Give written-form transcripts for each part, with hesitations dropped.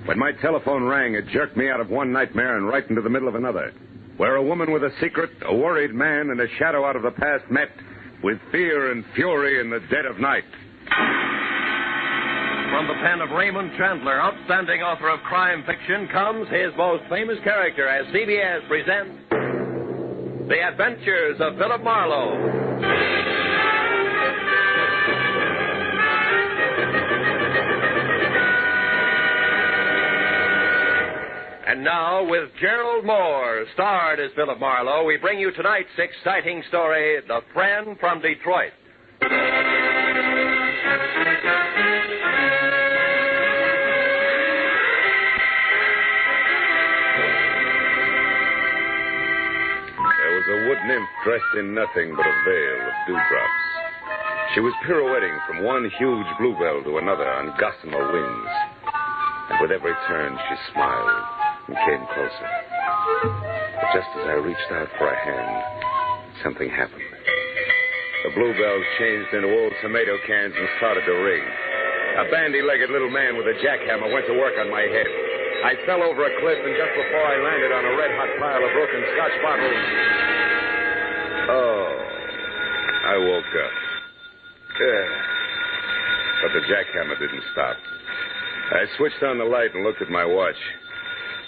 When my telephone rang, it jerked me out of one nightmare and right into the middle of another, where a woman with a secret, a worried man, and a shadow out of the past met with fear and fury in the dead of night. From the pen of Raymond Chandler, outstanding author of crime fiction, comes his most famous character as CBS presents The Adventures of Philip Marlowe. And now, with Gerald Moore, starred as Philip Marlowe, we bring you tonight's exciting story, The Friend from Detroit. There was a wood nymph dressed in nothing but a veil of dewdrops. She was pirouetting from one huge bluebell to another on gossamer wings. And with every turn, she smiled and came closer. But just as I reached out for a hand, something happened. The bluebells changed into old tomato cans and started to ring. A bandy-legged little man with a jackhammer went to work on my head. I fell over a cliff, and just before I landed on a red-hot pile of broken Scotch bottles... Oh, I woke up. But the jackhammer didn't stop. I switched on the light and looked at my watch.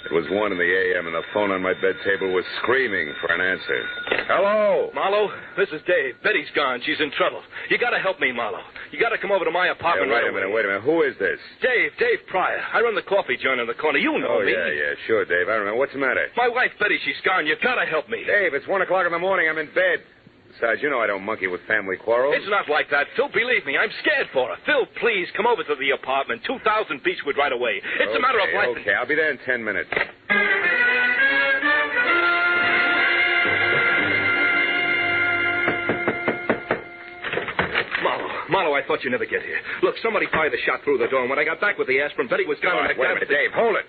It was 1 in the a.m., and the phone on my bed table was screaming for an answer. Hello? Marlowe, this is Dave. Betty's gone. She's in trouble. You got to help me, Marlowe. You got to come over to my apartment right away. Wait a minute. Who is this? Dave Pryor. I run the coffee joint in the corner. You know me. Yeah, sure, Dave. I remember. What's the matter? My wife, Betty, she's gone. You got to help me. Dave, it's 1 o'clock in the morning. I'm in bed. Besides, you know I don't monkey with family quarrels. It's not like that, Phil. Believe me, I'm scared for her. Phil, please, come over to the apartment. 2,000 Beechwood right away. It's a matter of life. Okay, I'll be there in 10 minutes. Marlowe, I thought you'd never get here. Look, somebody fired a shot through the door, and when I got back with the aspirin, Betty was gone. All right, wait a minute, Dave, hold it.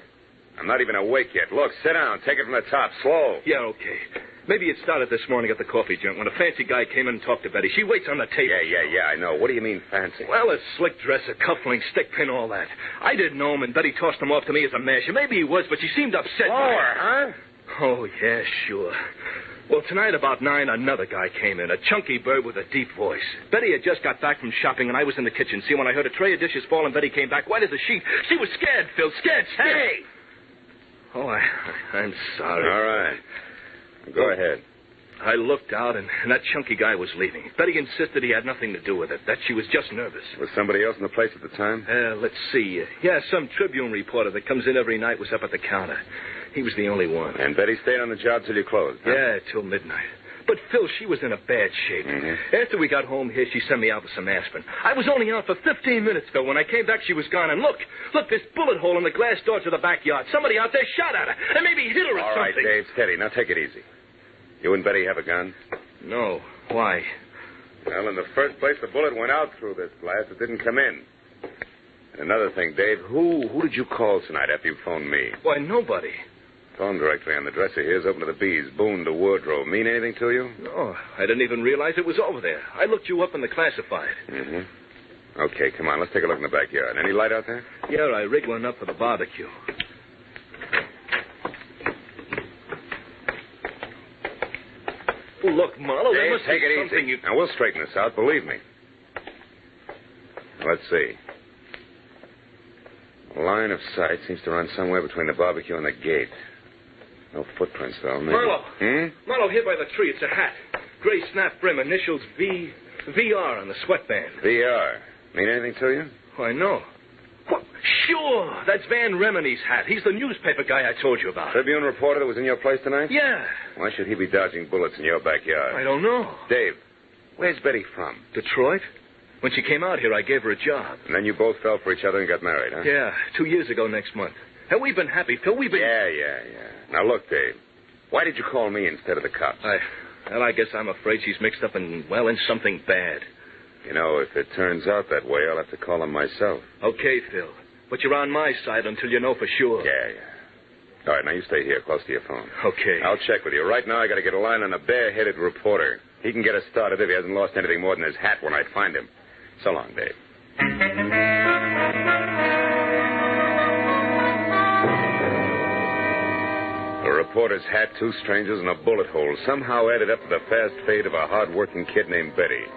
I'm not even awake yet. Look, sit down. Take it from the top. Slow. Yeah, okay. Maybe it started this morning at the coffee joint when a fancy guy came in and talked to Betty. She waits on the table. Yeah, I know. What do you mean fancy? Well, a slick dresser, cufflinks, stick pin, all that. I didn't know him, and Betty tossed him off to me as a masher. Maybe he was, but she seemed upset. Lower, huh? Oh, yeah, sure. Well, tonight about 9, another guy came in, a chunky bird with a deep voice. Betty had just got back from shopping, and I was in the kitchen. See, when I heard a tray of dishes fall and Betty came back, white as a sheet, she was scared, Phil, scared. Hey! Oh, I'm sorry. All right. Go ahead. I looked out, and that chunky guy was leaving. Betty insisted he had nothing to do with it, that she was just nervous. Was somebody else in the place at the time? Let's see. Yeah, some Tribune reporter that comes in every night was up at the counter. He was the only one. And Betty stayed on the job till you closed, huh? Yeah, till midnight. But, Phil, she was in a bad shape. Mm-hmm. After we got home here, she sent me out with some aspirin. I was only out for 15 minutes, Phil. When I came back, she was gone. And look, this bullet hole in the glass door to the backyard. Somebody out there shot at her and maybe hit her or something. All right, Dave, steady. Now take it easy. You and Betty have a gun? No. Why? Well, in the first place, the bullet went out through this glass. It didn't come in. And another thing, Dave, who did you call tonight after you phoned me? Why, nobody. Phone directory on the dresser here is open to the B's. Boone to wardrobe. Mean anything to you? No, I didn't even realize it was over there. I looked you up in the classified. Mm-hmm. Okay, come on. Let's take a look in the backyard. Any light out there? Yeah, I rigged one up for the barbecue. Look, Marlowe, there must take be it something easy. Now, we'll straighten this out, believe me. Let's see. The line of sight seems to run somewhere between the barbecue and the gate. No footprints, though. Maybe. Marlowe. Marlowe, here by the tree. It's a hat. Gray snap brim, initials VR on the sweatband. VR. Mean anything to you? Why, no. What? Sure. That's Van Remeny's hat. He's the newspaper guy I told you about. Tribune reporter that was in your place tonight? Yeah. Why should he be dodging bullets in your backyard? I don't know. Dave, where's Betty from? Detroit. When she came out here, I gave her a job. And then you both fell for each other and got married, huh? Yeah, 2 years ago next month. And we've been happy, Phil. We've been... Yeah. Now, look, Dave. Why did you call me instead of the cops? I guess I'm afraid she's mixed up in something bad. You know, if it turns out that way, I'll have to call them myself. Okay, Phil. But you're on my side until you know for sure. Yeah. All right, now you stay here, close to your phone. Okay. I'll check with you. Right now, I got to get a line on a bare-headed reporter. He can get us started if he hasn't lost anything more than his hat when I find him. So long, Dave. reporter's hat, 2 strangers, and a bullet hole somehow added up to the fast fate of a hard-working kid named Betty,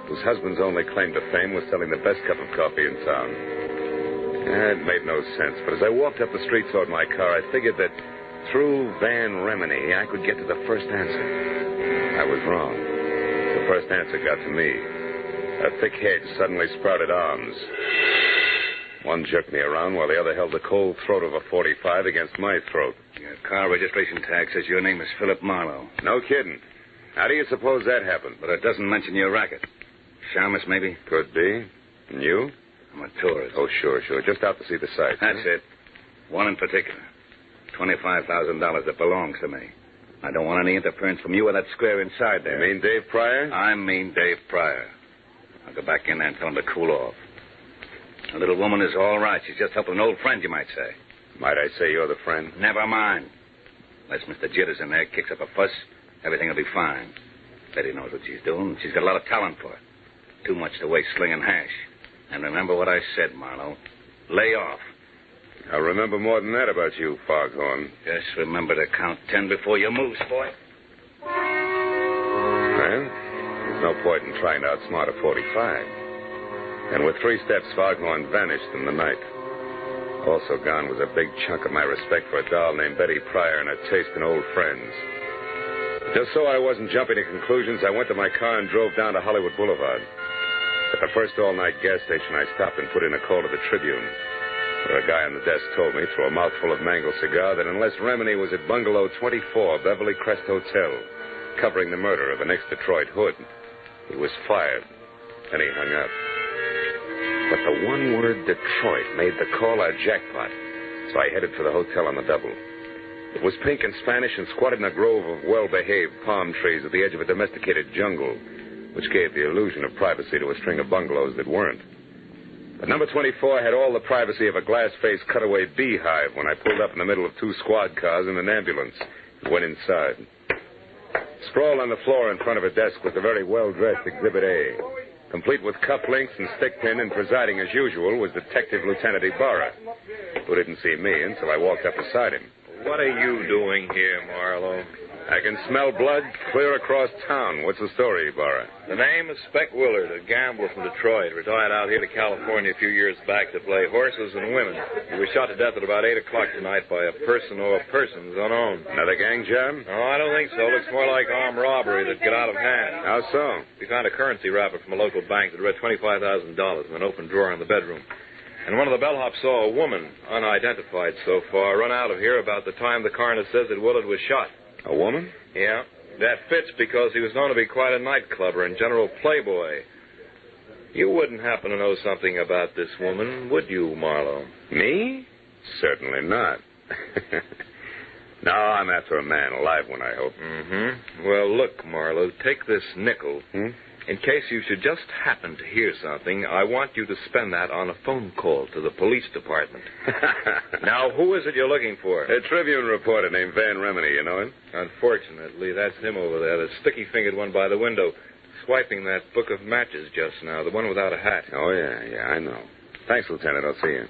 whose husband's only claim to fame was selling the best cup of coffee in town. It made no sense, but as I walked up the street toward my car, I figured that through Van Remini, I could get to the first answer. I was wrong. The first answer got to me. A thick hedge suddenly sprouted arms. One jerked me around while the other held the cold throat of a .45 against my throat. Your car registration tag says your name is Philip Marlowe. No kidding. How do you suppose that happened? But it doesn't mention your racket. Shamus, maybe? Could be. And you? I'm a tourist. Oh, sure. Just out to see the sights. That's it. One in particular. $25,000 that belongs to me. I don't want any interference from you or that square inside there. You mean Dave Pryor? I mean Dave Pryor. I'll go back in there and tell him to cool off. The little woman is all right. She's just helping an old friend, you might say. Might I say you're the friend? Never mind. Unless Mr. Jitters in there kicks up a fuss, everything will be fine. Betty knows what she's doing. She's got a lot of talent for it. Too much to waste slinging hash. And remember what I said, Marlowe. Lay off. I'll remember more than that about you, Foghorn. Just remember to count 10 before you move, boy. Well, there's no point in trying to outsmart a .45. And with 3 steps, Foghorn vanished in the night. Also gone was a big chunk of my respect for a doll named Betty Pryor and a taste in old friends. Just so I wasn't jumping to conclusions, I went to my car and drove down to Hollywood Boulevard. At the first all-night gas station, I stopped and put in a call to the Tribune, where a guy on the desk told me, through a mouthful of mango cigar, that unless Remini was at Bungalow 24, Beverly Crest Hotel, covering the murder of an ex-Detroit hood, he was fired. Then he hung up. But the one word Detroit made the call a jackpot, so I headed for the hotel on the double. It was pink and Spanish and squatted in a grove of well-behaved palm trees at the edge of a domesticated jungle, which gave the illusion of privacy to a string of bungalows that weren't. But number 24 had all the privacy of a glass-faced cutaway beehive when I pulled up in the middle of 2 squad cars and an ambulance and went inside. Sprawled on the floor in front of a desk was a very well-dressed Exhibit A. Complete with cufflinks and stickpin and presiding as usual was Detective Lieutenant Ibarra, who didn't see me until I walked up beside him. What are you doing here, Marlowe? I can smell blood clear across town. What's the story, Ibarra? The name is Spec Willard, a gambler from Detroit. Retired out here to California a few years back to play horses and women. He was shot to death at about 8 o'clock tonight by a person or persons unknown. Another gang job? No, I don't think so. Looks more like armed robbery that got out of hand. How so? We found a currency wrapper from a local bank that read $25,000 in an open drawer in the bedroom. And one of the bellhops saw a woman, unidentified so far, run out of here about the time the coroner says that Willard was shot. A woman? Yeah. That fits because he was known to be quite a nightclubber and general playboy. You wouldn't happen to know something about this woman, would you, Marlowe? Me? Certainly not. No, I'm after a man, a live one, I hope. Mm-hmm. Well, look, Marlowe, take this nickel. In case you should just happen to hear something, I want you to spend that on a phone call to the police department. Now, who is it you're looking for? A Tribune reporter named Van Remini, you know him? Unfortunately, that's him over there, the sticky-fingered one by the window, swiping that book of matches just now, the one without a hat. Oh, yeah, I know. Thanks, Lieutenant. I'll see you.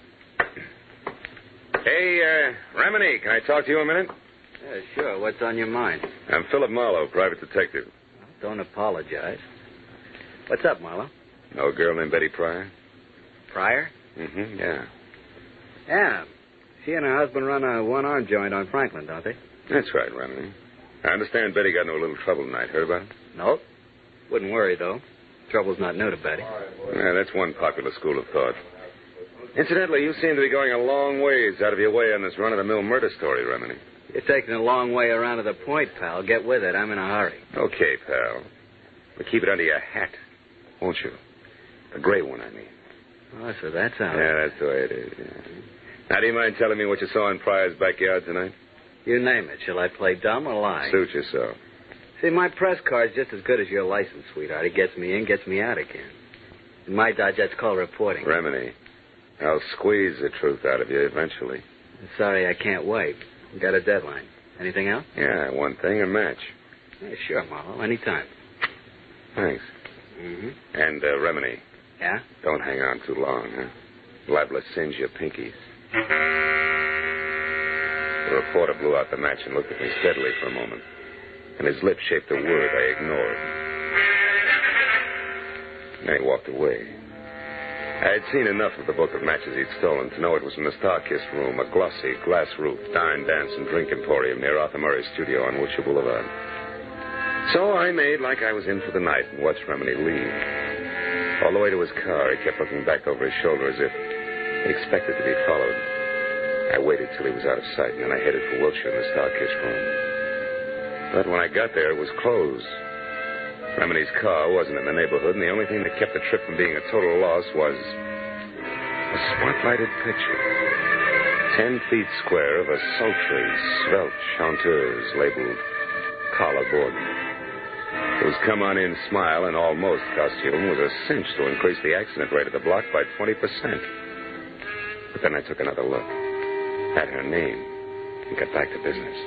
Hey, Remini, can I talk to you a minute? Yeah, sure. What's on your mind? I'm Philip Marlowe, private detective. Don't apologize. What's up, Marlowe? Know a girl named Betty Pryor? Pryor? Mm-hmm, yeah. Yeah. She and her husband run a one-arm joint on Franklin, don't they? That's right, Remini. I understand Betty got into a little trouble tonight. Heard about it? Nope. Wouldn't worry, though. Trouble's not new to Betty. Yeah, that's one popular school of thought. Incidentally, you seem to be going a long ways out of your way on this run-of-the-mill murder story, Remini. You're taking a long way around to the point, pal. Get with it. I'm in a hurry. Okay, pal. But keep it under your hat, won't you? A gray one, I mean. Oh, so that's how... Yeah, that's the way it is, yeah. Now, do you mind telling me what you saw in Pryor's backyard tonight? You name it. Shall I play dumb or lie? Suit yourself. See, my press card's just as good as your license, sweetheart. It gets me in, gets me out again. In my dodge, that's called reporting. Remini, I'll squeeze the truth out of you eventually. I'm sorry, I can't wait. Got a deadline. Anything else? Yeah, one thing, a match. Yeah, sure, Marlowe. Anytime. Thanks. Mm-hmm. And, Remini. Yeah? Don't hang on too long, huh? Liable to singe your pinkies. The reporter blew out the match and looked at me steadily for a moment. And his lips shaped a word I ignored. And then he walked away. I had seen enough of the book of matches he'd stolen to know it was from the Star-Kissed Room, a glossy, glass-roofed dine, dance, and drink emporium near Arthur Murray's studio on Wilshire Boulevard. So I made like I was in for the night and watched Remini leave. All the way to his car, he kept looking back over his shoulder as if he expected to be followed. I waited till he was out of sight, and then I headed for Wilshire in the Star-Kissed Room. But when I got there, it was closed. Remini's car wasn't in the neighborhood, and the only thing that kept the trip from being a total loss was a spotlighted picture. 10 feet square of a sultry, svelte chanteuse labeled Carla Gordon. Whose come-on-in smile and almost costume was a cinch to increase the accident rate of the block by 20%. But then I took another look at her name and got back to business.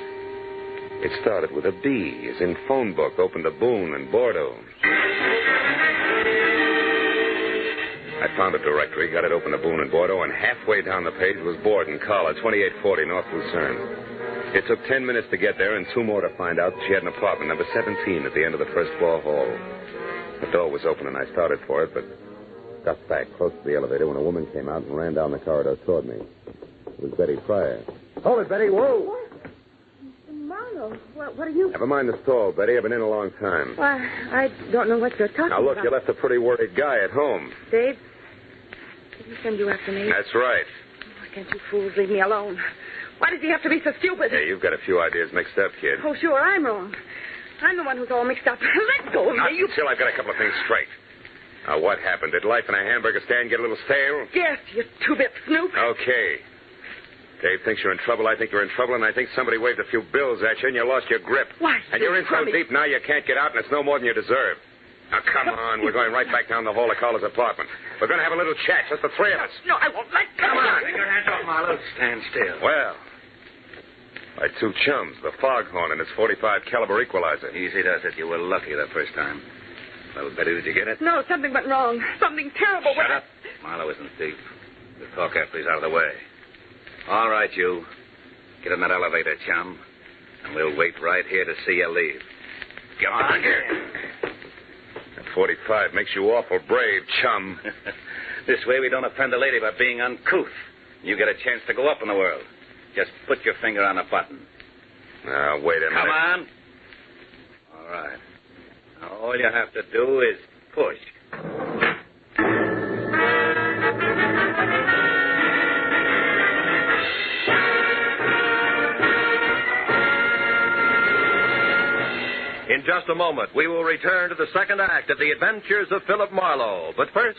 It started with a B, as in phone book, opened to Boone and Bordeaux. I found a directory, got it open to Boone and Bordeaux, and halfway down the page was Borden, Carla, 2840 North Lucerne. It took 10 minutes to get there and 2 more to find out that she had an apartment, number 17, at the end of the first floor hall. The door was open, and I started for it, but got back close to the elevator when a woman came out and ran down the corridor toward me. It was Betty Pryor. Hold it, Betty. Whoa! What? Marlowe, what are you... Never mind the stall, Betty. I've been in a long time. Well, I don't know what you're talking about. Now, look, you left a pretty worried guy at home. Dave, did he send you after me? That's right. Why can't you fools leave me alone? Why does he have to be so stupid? Hey, you've got a few ideas mixed up, kid. Oh, sure, I'm wrong. I'm the one who's all mixed up. Let go of Not me. until I've got a couple of things straight. Now, what happened? Did life in a hamburger stand get a little stale? Yes, you two-bit snoop. Okay. Dave thinks you're in trouble. I think you're in trouble, and I think somebody waved a few bills at you, and you lost your grip. Why? And you're in so deep now you can't get out, and it's no more than you deserve. Now, come on. We're going right back down the hall to Carla's apartment. We're going to have a little chat, just the three of us. No, I won't let go. Come on. Take your hands off, Marlowe. Stand still. Well, my 2 chums, the foghorn and his .45 caliber equalizer. Easy does it. You were lucky the first time. Well, Betty, did you get it? No, something went wrong. Something terrible. Shut up. Marlowe isn't deep. We'll talk after he's out of the way. All right, you. Get in that elevator, chum. And we'll wait right here to see you leave. Come on. That .45 makes you awful brave, chum. This way we don't offend a lady by being uncouth. You get a chance to go up in the world. Just put your finger on the button. Now, wait a minute. Come on. All right. Now, all you have to do is push. In just a moment, we will return to the second act of The Adventures of Philip Marlowe. But first,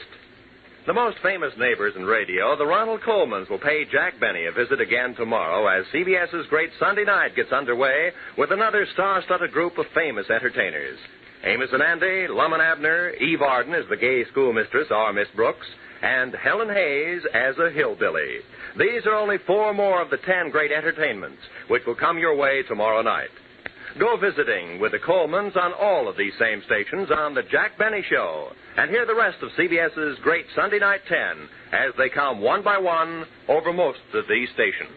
the most famous neighbors in radio, the Ronald Colemans, will pay Jack Benny a visit again tomorrow as CBS's Great Sunday Night gets underway with another star-studded group of famous entertainers. Amos and Andy, Lum and Abner, Eve Arden as the gay schoolmistress, our Miss Brooks, and Helen Hayes as a hillbilly. These are only 4 more of the 10 great entertainments which will come your way tomorrow night. Go visiting with the Colemans on all of these same stations on The Jack Benny Show. And hear the rest of CBS's Great Sunday Night 10 as they come one by one over most of these stations.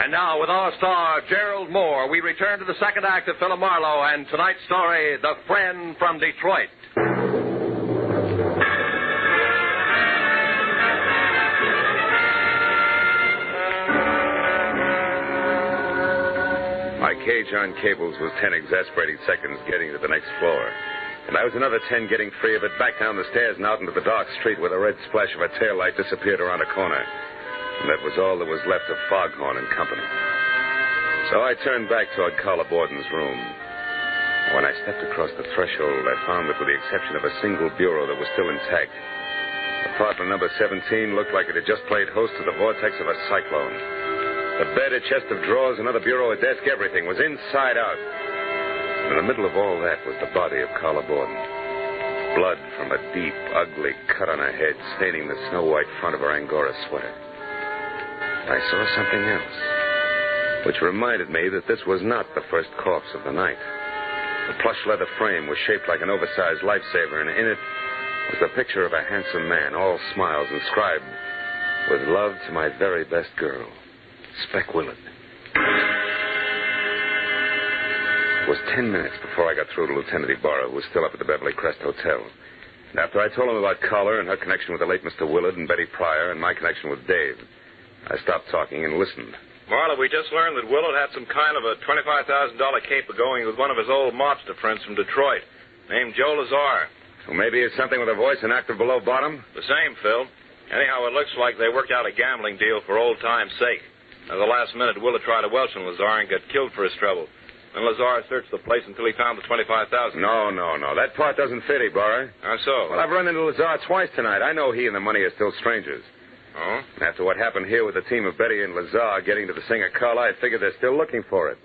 And now, with our star, Gerald Moore, we return to the second act of Philip Marlowe and tonight's story, The Friend from Detroit. My cage on cables was 10 exasperating seconds getting to the next floor. And I was another 10 getting free of it back down the stairs and out into the dark street where the red splash of a taillight disappeared around a corner. And that was all that was left of Foghorn and company. So I turned back toward Carla Borden's room. When I stepped across the threshold, I found that with the exception of a single bureau that was still intact, apartment number 17 looked like it had just played host to the vortex of a cyclone. The bed, a chest of drawers, another bureau, a desk, everything was inside out. And in the middle of all that was the body of Carla Borden. Blood from a deep, ugly cut on her head, staining the snow-white front of her Angora sweater. I saw something else, which reminded me that this was not the first corpse of the night. The plush leather frame was shaped like an oversized lifesaver, and in it was the picture of a handsome man, all smiles, inscribed, "With love to my very best girl, Spec Willard. It was 10 minutes before I got through to Lieutenant Ibarra, who was still up at the Beverly Crest Hotel. And after I told him about Carla and her connection with the late Mr. Willard and Betty Pryor and my connection with Dave, I stopped talking and listened. Marlowe, we just learned that Willard had some kind of a $25,000 caper going with one of his old mobster friends from Detroit, named Joe Lazar. So maybe it's something with a voice and active below bottom? The same, Phil. Anyhow, it looks like they worked out a gambling deal for old time's sake. At the last minute, Willard tried to welch on Lazar and got killed for his trouble. And Lazar searched the place until he found the $25,000. No. That part doesn't fit, Ibarra. How so? Well, I've run into Lazar twice tonight. I know he and the money are still strangers. Oh? And after what happened here with the team of Betty and Lazar getting to the singer Carla, I figured they're still looking for it.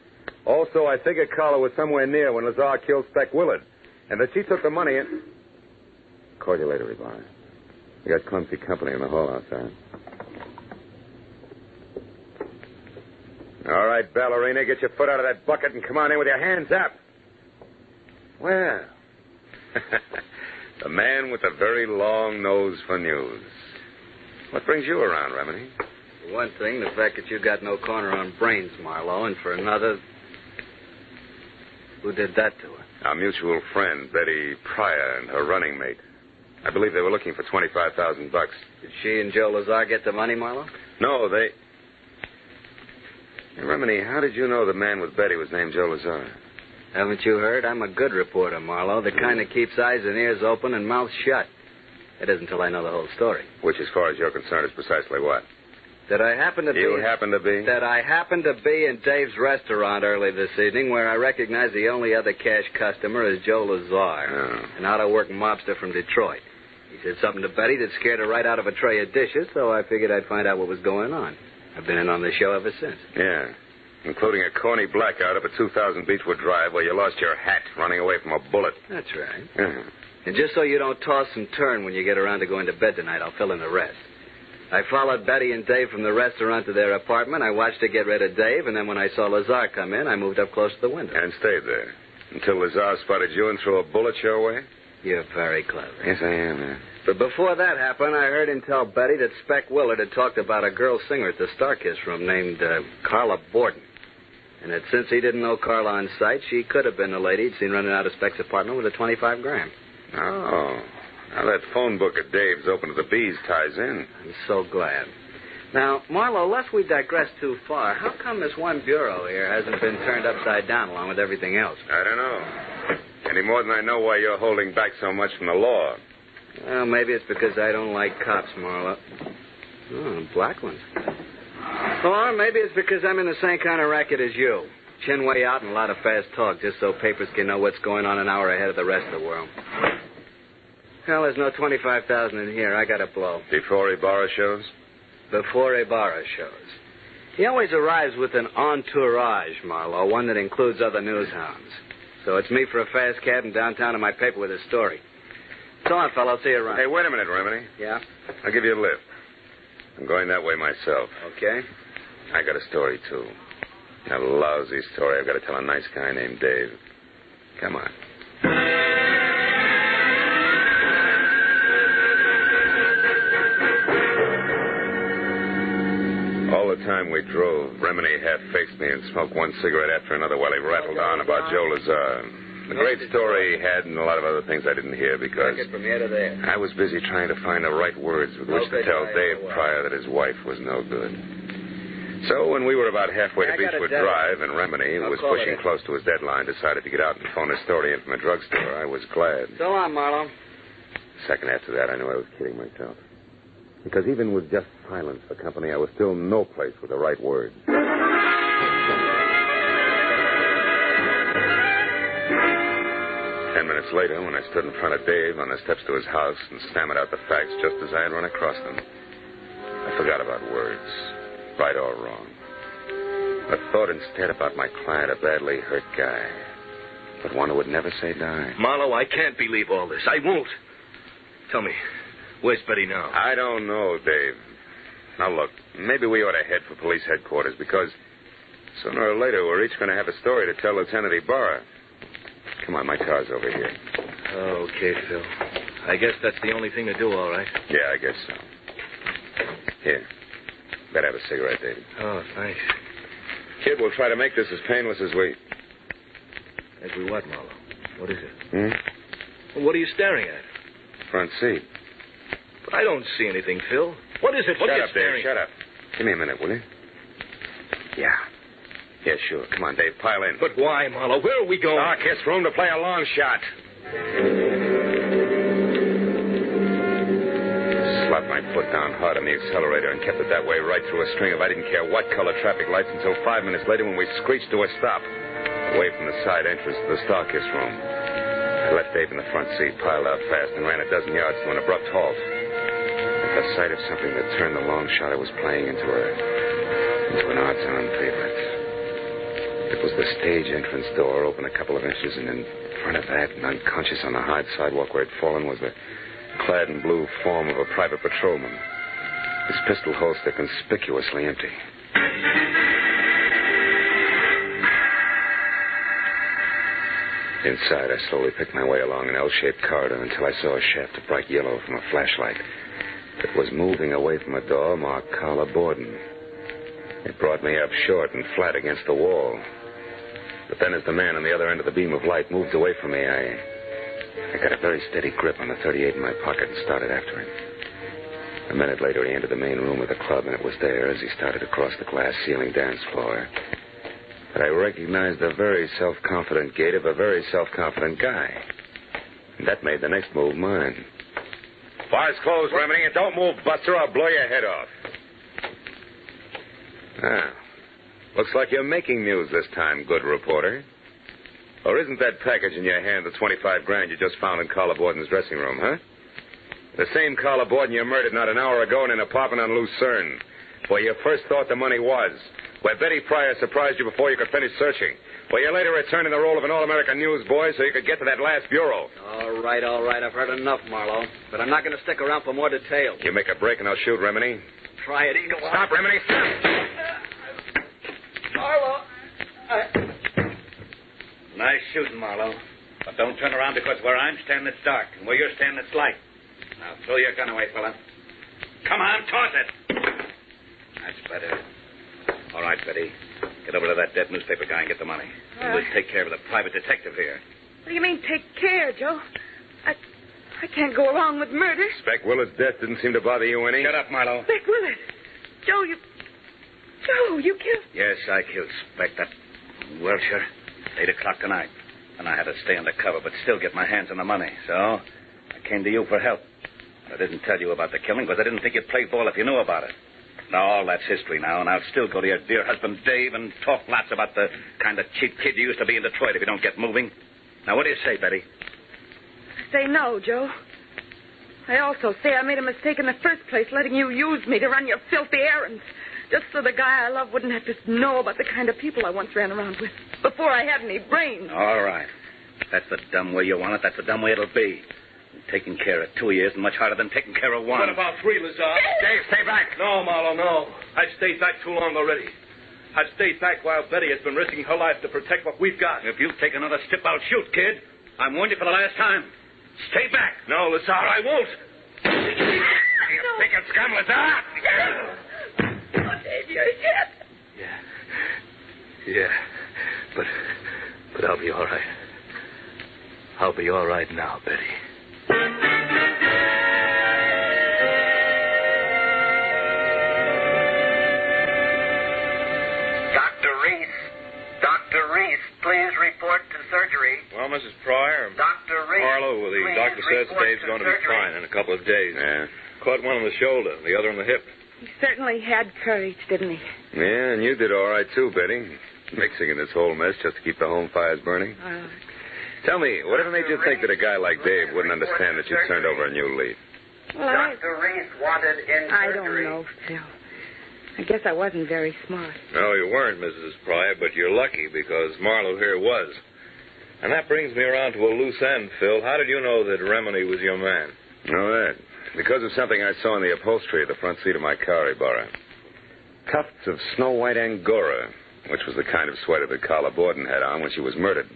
Also, I figured Carla was somewhere near when Lazar killed Spec Willard, and that she took the money and... Call you later, Ibarra. We got clumsy company in the hall outside. All right, ballerina, get your foot out of that bucket and come on in with your hands up. Well, the man with a very long nose for news. What brings you around, Remini? For one thing, the fact that you got no corner on brains, Marlowe, and for another, who did that to her? Our mutual friend, Betty Pryor, and her running mate. I believe they were looking for $25,000. Did she and Joe Lazar get the money, Marlowe? No, they... Hey, Remini, how did you know the man with Betty was named Joe Lazar? Haven't you heard? I'm a good reporter, Marlowe, the kind that keeps eyes and ears open and mouth shut. It isn't until I know the whole story. Which, as far as you're concerned, is precisely what? That I happen to be... You happen to be? That I happened to be in Dave's restaurant early this evening, where I recognized the only other cash customer is Joe Lazar, an out-of-work mobster from Detroit. He said something to Betty that scared her right out of a tray of dishes, so I figured I'd find out what was going on. I've been in on the show ever since. Yeah, including a corny blackout up at 2000 Beechwood Drive where you lost your hat running away from a bullet. That's right. Yeah. And just so you don't toss and turn when you get around to going to bed tonight, I'll fill in the rest. I followed Betty and Dave from the restaurant to their apartment. I watched her get rid of Dave, and then when I saw Lazar come in, I moved up close to the window. And stayed there until Lazar spotted you and threw a bullet your way? You're very clever. Yes, I am, man. But before that happened, I heard him tell Betty that Spec Willard had talked about a girl singer at the Star Kiss room named Carla Borden. And that since he didn't know Carla on sight, she could have been the lady he'd seen running out of Spec's apartment with a 25 grand. Oh. Now that phone book of Dave's open to the bees ties in. I'm so glad. Now, Marlowe, lest we digress too far, how come this one bureau here hasn't been turned upside down along with everything else? I don't know. Any more than I know why you're holding back so much from the law. Well, maybe it's because I don't like cops, Marlowe. Oh, black ones. Or maybe it's because I'm in the same kind of racket as you. Chin way out and a lot of fast talk, just so papers can know what's going on an hour ahead of the rest of the world. Well, there's no 25,000 in here. I got to blow. Before Ibarra shows? Before Ibarra shows. He always arrives with an entourage, Marlowe, one that includes other news hounds. So it's me for a fast cab and downtown to my paper with a story. So on, fellow. I'll see you around. Hey, wait a minute, Remini. Yeah? I'll give you a lift. I'm going that way myself. Okay. I got a story, too. A lousy story I've got to tell a nice guy named Dave. Come on. All the time we drove, Remini half-faced me and smoked one cigarette after another while he rattled on about Joe Lazar. The great story he had and a lot of other things I didn't hear because Take it from here to there. I was busy trying to find the right words with which to tell Dave Pryor that his wife was no good. So when we were about halfway to Beechwood Drive and Remini, who was pushing close to his deadline, decided to get out and phone his story in from a drugstore, I was glad. So long, Marlowe. A second after that, I knew I was kidding myself. Because even with just silence for company, I was still no place with the right words. 10 minutes later, when I stood in front of Dave on the steps to his house and stammered out the facts just as I had run across them, I forgot about words, right or wrong. I thought instead about my client, a badly hurt guy, but one who would never say die. Marlowe, I can't believe all this. I won't. Tell me, where's Betty now? I don't know, Dave. Now, look, maybe we ought to head for police headquarters because sooner or later we're each going to have a story to tell Lieutenant Ibarra. Come on, my car's over here. Okay, Phil. I guess that's the only thing to do, all right. Yeah, I guess so. Here. Better have a cigarette, David. Oh, thanks. Kid, we'll try to make this as painless as we... As we what, Marlowe? What is it? Hmm? Well, what are you staring at? Front seat. But I don't see anything, Phil. What is it? What Shut are you up, staring Dave. Shut up. Give me a minute, will you? Yeah. Yeah, sure. Come on, Dave. Pile in. But why, Marlowe? Where are we going? Darkest room to play a long shot. Slapped my foot down hard on the accelerator and kept it that way right through a string of I didn't care what color traffic lights until 5 minutes later when we screeched to a stop away from the side entrance to the Starkist room. I left Dave in the front seat, piled out fast, and ran a dozen yards to an abrupt halt. At the sight of something that turned the long shot I was playing into an odds-on favorite. It was the stage entrance door, open a couple of inches, and in front of that, and unconscious on the hard sidewalk where it had fallen, was the clad in blue form of a private patrolman, his pistol holster conspicuously empty. Inside, I slowly picked my way along an L-shaped corridor until I saw a shaft of bright yellow from a flashlight that was moving away from a door marked Carla Borden. It brought me up short and flat against the wall. But then as the man on the other end of the beam of light moved away from me, I got a very steady grip on the .38 in my pocket and started after him. A minute later, he entered the main room of the club, and it was there as he started across the glass ceiling dance floor that I recognized the very self-confident gait of a very self-confident guy. And that made the next move mine. Bar's closed, Remedy, and don't move, Buster, I'll blow your head off. Ah, looks like you're making news this time, good reporter. Or isn't that package in your hand the $25,000 you just found in Carla Borden's dressing room, huh? The same Carla Borden you murdered not an hour ago in an apartment on Lucerne, where you first thought the money was, where Betty Pryor surprised you before you could finish searching, where you later returned in the role of an all-American newsboy so you could get to that last bureau. All right. I've heard enough, Marlowe. But I'm not going to stick around for more details. You make a break and I'll shoot, Remedy. Try it, Eagle. Stop, Remedy, stop! Marlowe, Nice shooting, Marlowe. But don't turn around because where I'm standing it's dark, and where you're standing it's light. Now throw your gun away, fella. Come on, toss it. That's better. All right, Betty. Get over to that dead newspaper guy and get the money. And we'll take care of the private detective here. What do you mean, take care, Joe? I can't go along with murder. Spec Willard's death didn't seem to bother you any? Shut up, Marlowe. Spec Willard. Joe, you killed... Yes, I killed Spec. That Welcher. 8 o'clock tonight. And I had to stay undercover, but still get my hands on the money. So I came to you for help. I didn't tell you about the killing because I didn't think you'd play ball if you knew about it. Now, all that's history now, and I'll still go to your dear husband, Dave, and talk lots about the kind of cheap kid you used to be in Detroit if you don't get moving. Now, what do you say, Betty? Say no, Joe. I also say I made a mistake in the first place, letting you use me to run your filthy errands, just so the guy I love wouldn't have to know about the kind of people I once ran around with before I had any brains. All right. If that's the dumb way you want it, that's the dumb way it'll be. Taking care of 2 years is much harder than taking care of one. What about 3, Lazar? Dave, stay back. No, Marlowe, no. I've stayed back too long already. I've stayed back while Betty has been risking her life to protect what we've got. If you take another step, I'll shoot, kid. I warned you for the last time. Stay back. No, Lazar, I won't. You think it's gun, Lazar? Oh, Dave, you're hit. Yeah. But I'll be all right. I'll be all right now, Betty. Dr. Reese, please report to surgery. Well, Mrs. Pryor, Dr. Reese, Marlowe, the please doctor says report Dave's to going to be surgery. fine in a couple of days. Yeah. Caught one on the shoulder, the other on the hip. He certainly had courage, didn't he? Yeah, and you did all right, too, Betty. Mixing in this whole mess just to keep the home fires burning. Tell me, whatever made you think that a guy like Dave wouldn't understand that you turned over a new leaf? Well, Dr. Reese wanted in I surgery. don't know, Phil. I guess I wasn't very smart. No, you weren't, Mrs. Pryor, but you're lucky because Marlowe here was. And that brings me around to a loose end, Phil. How did you know that Remedy was your man? Know that? Because of something I saw in the upholstery of the front seat of my car, Ibarra. Tufts of snow-white Angora, which was the kind of sweater that Carla Borden had on when she was murdered,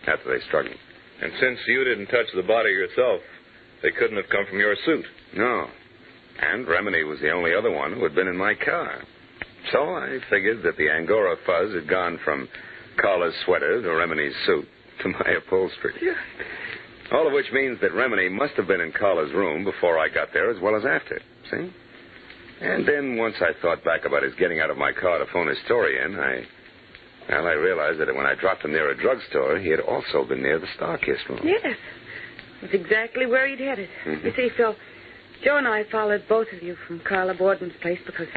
after they struggled. And since you didn't touch the body yourself, they couldn't have come from your suit. No. And Remedy was the only other one who had been in my car. So I figured that the Angora fuzz had gone from Carla's sweater to Remini's suit to my upholstery. Yeah. All of which means that Remini must have been in Carla's room before I got there as well as after. See? And then once I thought back about his getting out of my car to phone his story in, I realized that when I dropped him near a drugstore, he had also been near the Star-Kissed room. Yes. That's exactly where he'd headed. Mm-hmm. You see, Phil, Joe and I followed both of you from Carla Borden's place because,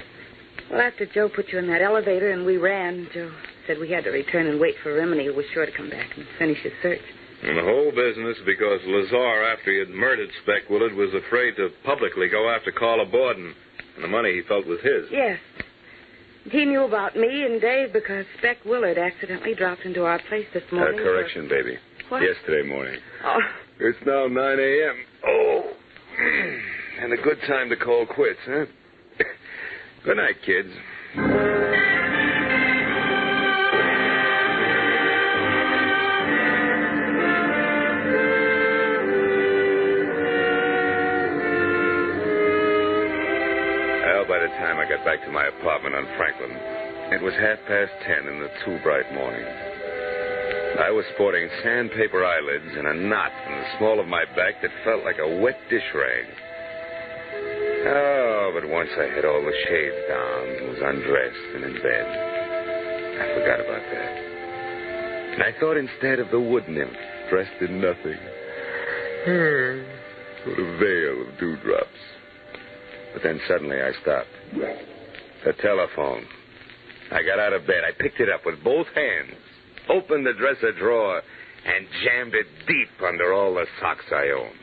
well, after Joe put you in that elevator and we ran, Joe said we had to return and wait for Remini, who was sure to come back and finish his search. And the whole business because Lazar, after he had murdered Speck Willard, was afraid to publicly go after Carla Borden. And the money he felt was his. Yes. He knew about me and Dave because Speck Willard accidentally dropped into our place this morning. Correction, baby. What? Yesterday morning. Oh. It's now 9 a.m. Oh. And a good time to call quits, huh? Good night, kids. By the time I got back to my apartment on Franklin, it was 10:30 in the too bright morning. I was sporting sandpaper eyelids and a knot in the small of my back that felt like a wet dish rag. Oh, but once I had all the shades down and was undressed and in bed, I forgot about that. And I thought instead of the wood nymph dressed in nothing. What a veil of dewdrops. But then suddenly I stopped. The telephone. I got out of bed. I picked it up with both hands, opened the dresser drawer, and jammed it deep under all the socks I owned.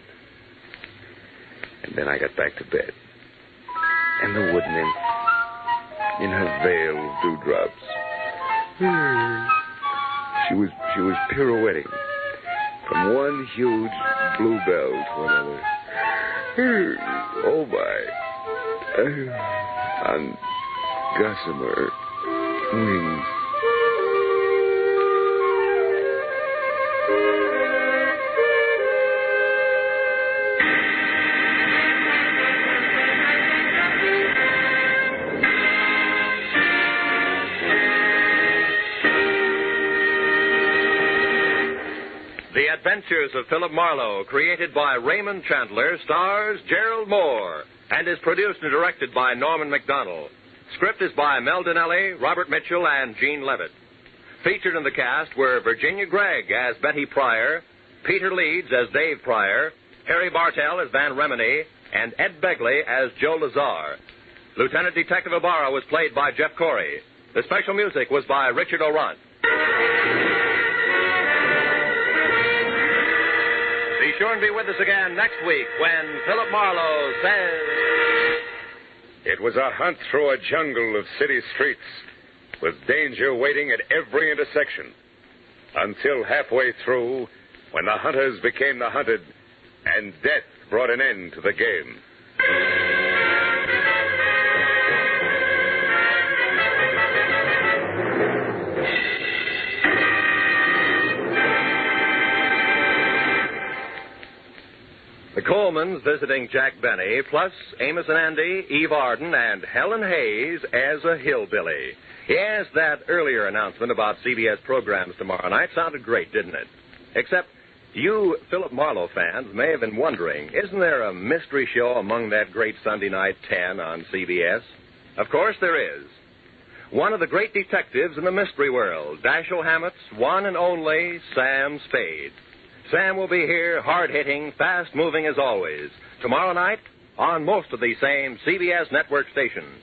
And then I got back to bed. And the wood nymph, in her veil of dewdrops, she was pirouetting from one huge bluebell to another. Oh, my. On gossamer wings. The Adventures of Philip Marlowe, created by Raymond Chandler, stars Gerald Moore, and is produced and directed by Norman MacDonald. Script is by Mel Donnelly, Robert Mitchell, and Gene Levitt. Featured in the cast were Virginia Gregg as Betty Pryor, Peter Leeds as Dave Pryor, Harry Bartell as Van Remini, and Ed Begley as Joe Lazar. Lieutenant Detective Ibarra was played by Jeff Corey. The special music was by Richard O'Runt. Be sure and be with us again next week when Philip Marlowe says... It was a hunt through a jungle of city streets, with danger waiting at every intersection, until halfway through, when the hunters became the hunted, and death brought an end to the game. The Colemans visiting Jack Benny, plus Amos and Andy, Eve Arden, and Helen Hayes as a hillbilly. Yes, that earlier announcement about CBS programs tomorrow night sounded great, didn't it? Except you Philip Marlowe fans may have been wondering, isn't there a mystery show among that great Sunday night 10 on CBS? Of course there is. One of the great detectives in the mystery world, Dashiell Hammett's one and only Sam Spade. Sam will be here, hard-hitting, fast-moving as always, tomorrow night on most of the same CBS network stations.